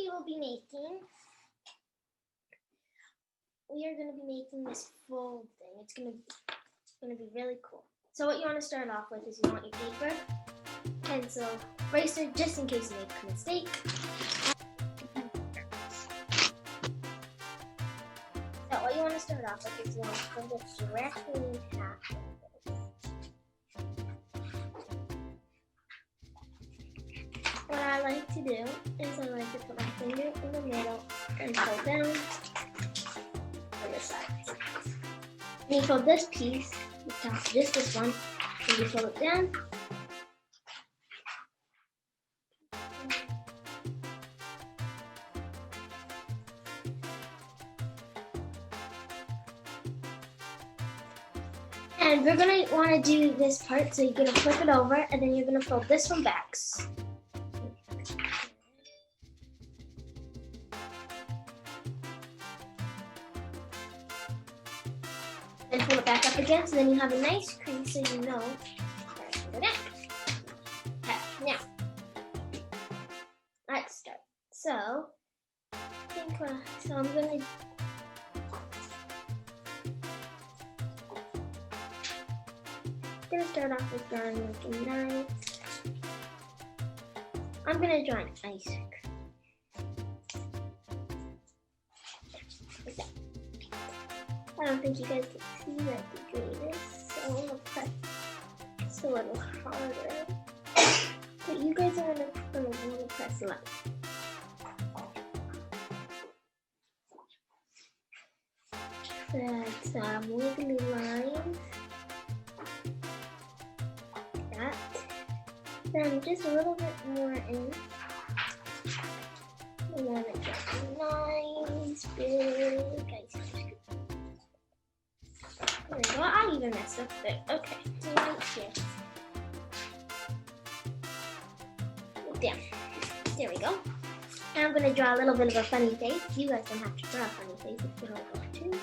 we are going to be making this fold thing. It's going to be really cool. So what you want to start off with is you want your paper, pencil, eraser, just in case you make a mistake. So what you want to start off with is you want to fold it directly in half like this. What I like to do is I like to put my finger in the middle and fold down on the sides. And you fold this piece, the top, just this one, and you fold it down. And we're going to want to do this part, so you're going to flip it over, and then you're going to fold this one back. And pull it back up again, so then you have a nice crease, so you know where to go down. Okay, now, let's start. So, I'm going to start off with drawing like a nice. I'm gonna draw an ice cream. Like that. I don't think you guys can see that the green is, so I'm gonna press just a little harder. But you guys are gonna want to press left. That's wiggly lines. That. Then just a little bit more in. We want to get a nice big ice cream. There we go. I even messed up there. Okay, so right here. Down. There we go. Now I'm going to draw a little bit of a funny face. You guys don't have to draw a funny face if you don't want to.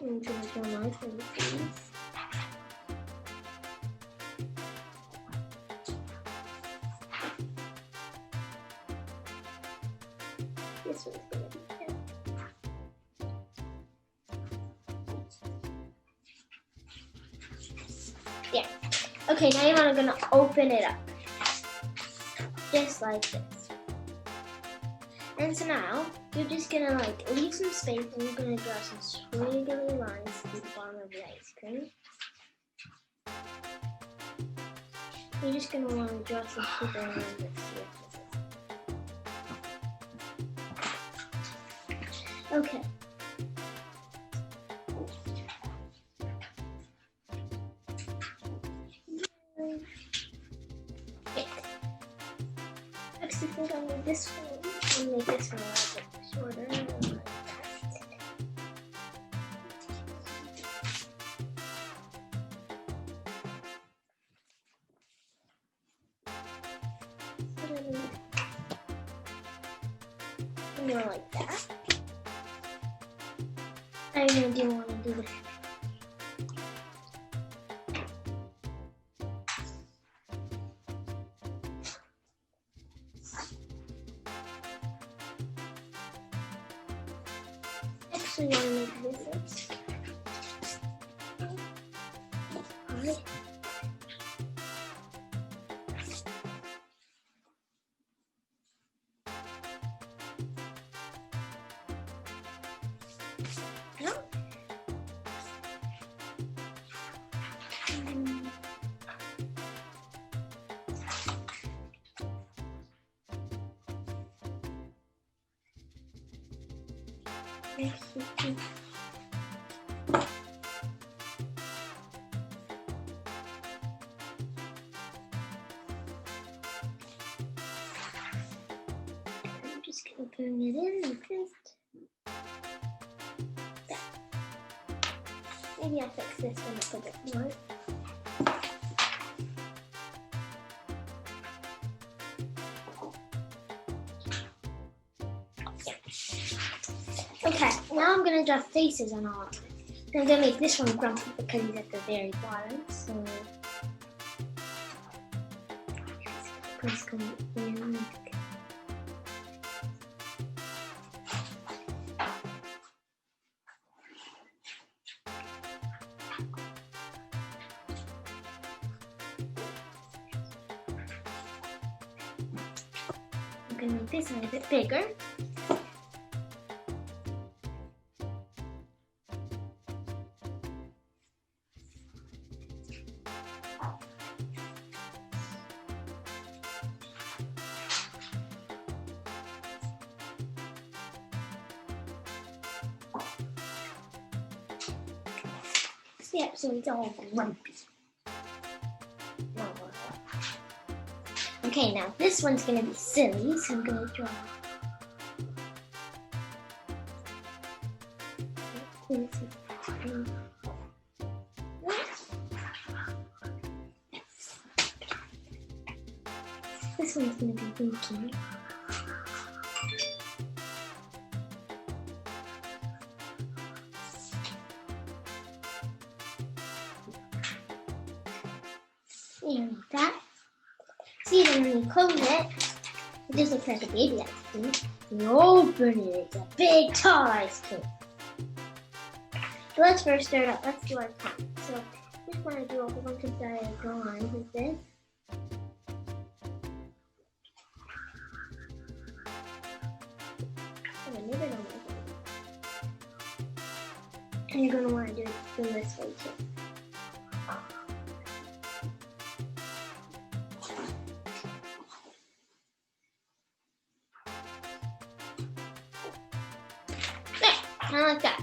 I'm going to draw my funny face. This one's going to be good. Yeah. Okay, now you're going to open it up. Just like this. And so now, you're just going to like leave some space and you're going to draw some squiggly lines to the bottom of the ice cream. You're just going to want to draw some squiggly lines here. Okay. Next, I think I'll make this one. I'll make this one a little bit shorter. Like that. More like that. I really do want to do this. Actually, want to make this. Alright. I'm just going to bring it in like this. There. Maybe I'll fix this one up a bit more. Okay, now I'm going to draw faces on all of it. I'm going to make this one grumpy because he's at the very bottom, so it's going in like going to make this one a bit bigger. Yeah, so it's all grumpy. Okay, now this one's gonna be silly, so I'm gonna draw. This one's gonna be winky. And like that. See, then when you close it, it just looks like a baby ice cream. When you open it, it's a big, tall ice cream. So let's first start out. Let's do our count. So we just want to do a whole bunch of drawings with this. And you're going to want to do it in this way too. Kind of like that.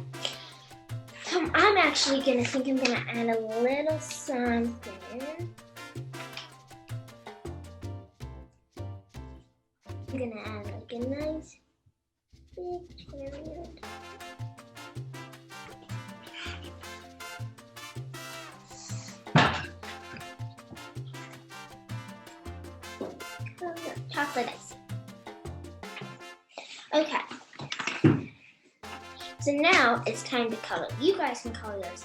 So I'm actually I'm gonna add a little something. I'm gonna add like a nice big period. Chocolate icing. Okay. So now it's time to color. You guys can color yours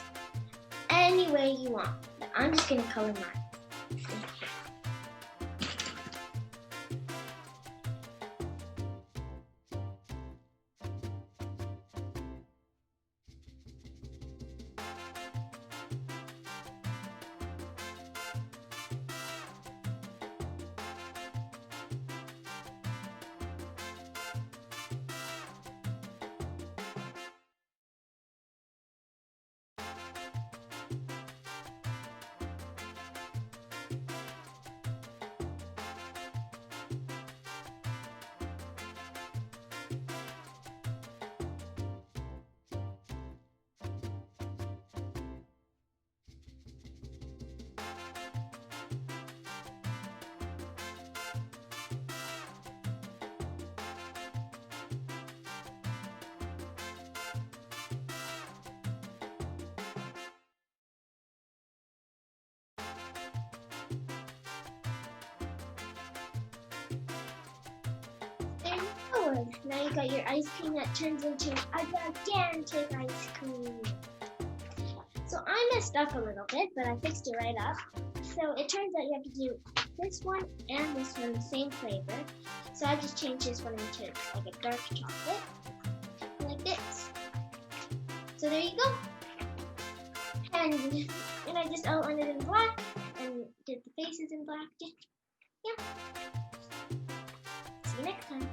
any way you want, but I'm just gonna color mine. Now you got your ice cream that turns into a gigantic ice cream. So I messed up a little bit, but I fixed it right up. So it turns out you have to do this one and this one the same flavor. So I just changed this one into like a dark chocolate, like this. So there you go. And I just outlined it in black and did the faces in black. Yeah. See you next time.